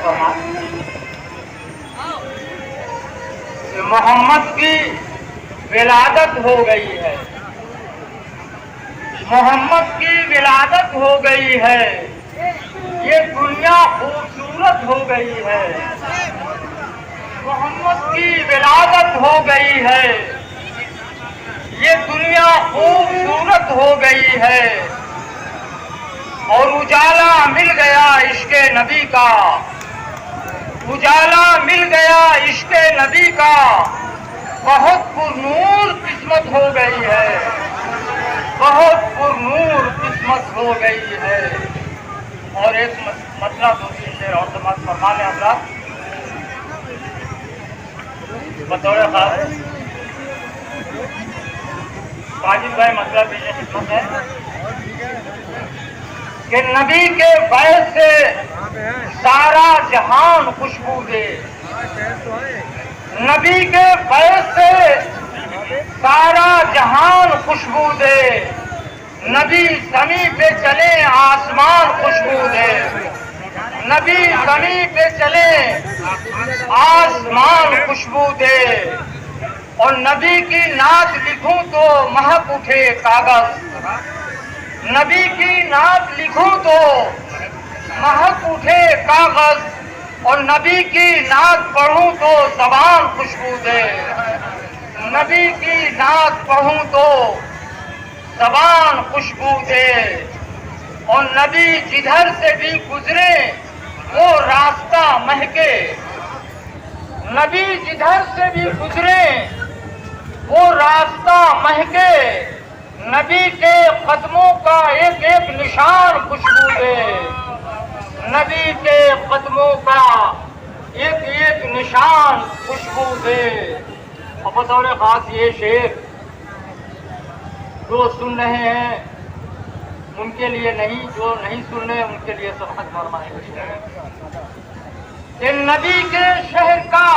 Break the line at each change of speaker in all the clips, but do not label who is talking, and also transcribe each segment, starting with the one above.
کہ محمد کی ولادت ہو گئی ہے، محمد کی ولادت ہو گئی ہے، یہ دنیا خوبصورت ہو گئی ہے، محمد کی ولادت ہو گئی ہے، یہ دنیا خوبصورت ہو گئی ہے، اور اجالا مل گیا عشق نبی کا، اجالا مل گیا عشق نبی کا، بہت پر نور قسمت ہو گئی ہے، بہت پر نور قسمت ہو گئی ہے۔ اور ایک مسئلہ دوسری شعر اور سماعت فرما لیں حضرات بطور خاص واجد بھائی، مسئلہ پیش خدمت ہے کہ نبی کے فیض سے سارا جہان خوشبو دے، نبی کے فیض سے سارا جہان خوشبو دے، نبی زمین پہ چلے آسمان خوشبو دے، نبی زمین پہ چلے آسمان خوشبو دے، اور نبی کی نعت لکھوں تو مہک اٹھے کاغذ، نبی کی نعت لکھوں تو مہک اٹھے کاغذ، اور نبی کی نعت پڑھوں تو زبان خوشبو دے، نبی کی نعت پڑھوں تو زبان خوشبو دے، اور نبی جدھر سے بھی گزرے وہ راستہ مہکے، نبی جدھر سے بھی گزرے وہ راستہ مہکے، نبی کے قدموں کا ایک ایک نشان خوشبو دے، نبی کے قدموں کا ایک ایک نشان خوشبو دے۔ اور بطور خاص یہ شعر جو سن رہے ہیں ان کے لیے نہیں، جو نہیں سن رہے ان کے لیے سبقت فرمائیں گے کہ نبی کے شہر کا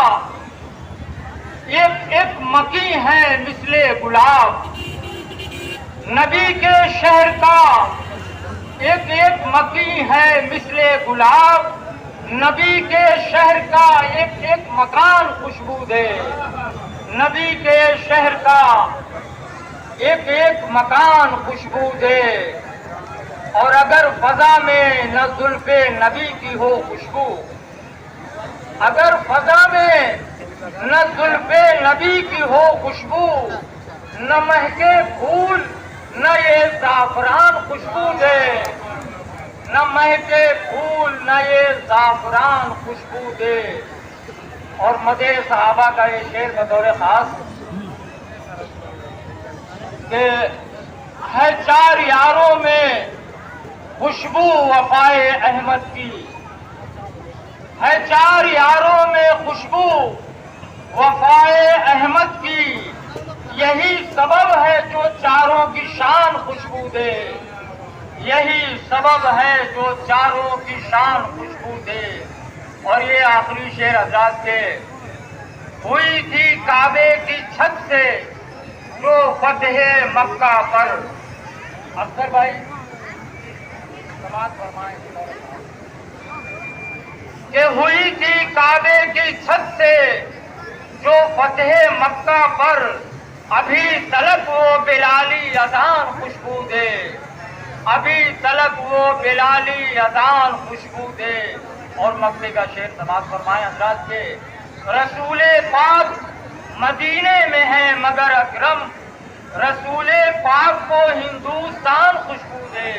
ایک ایک مکی ہے مثل گلاب، نبی کے شہر کا ایک ایک مکی ہے مثل گلاب، نبی کے شہر کا ایک ایک مکان خوشبو دے، نبی کے شہر کا ایک ایک مکان خوشبو دے، اور اگر فضا میں نہ زلف نبی کی ہو خوشبو، اگر فضا میں نہ زلف نبی کی ہو خوشبو، نہ مہکے پھول نہ یہ زعفران خوشبو دے، نہ مہکے پھول نہ یہ زعفران خوشبو دے۔ اور مدح صحابہ کا یہ شعر بطور خاص کہ ہے چار یاروں میں خوشبو وفائے احمد کی، ہے چار یاروں میں خوشبو وفائے احمد کی، یہی سبب ہے جو چاروں کی شان خوشبو دے، یہی سبب ہے جو چاروں کی شان خوشبو دے۔ اور یہ آخری شعر حضرات کے ہوئی تھی کعبے کی چھت سے جو فتح مکہ پر، اکثر بھائی سماعت فرمائیں کہ ہوئی تھی کعبے کی چھت سے جو فتح مکہ پر، ابھی تلک وہ بلالی اذان خوشبو دے، ابھی تلک وہ بلالی اذان خوشبو دے۔ اور مکے کا شعر سماعت فرمائیں حضرات کے رسول پاک مدینے میں ہے مگر اکرم، رسول پاک کو ہندوستان خوشبو دے۔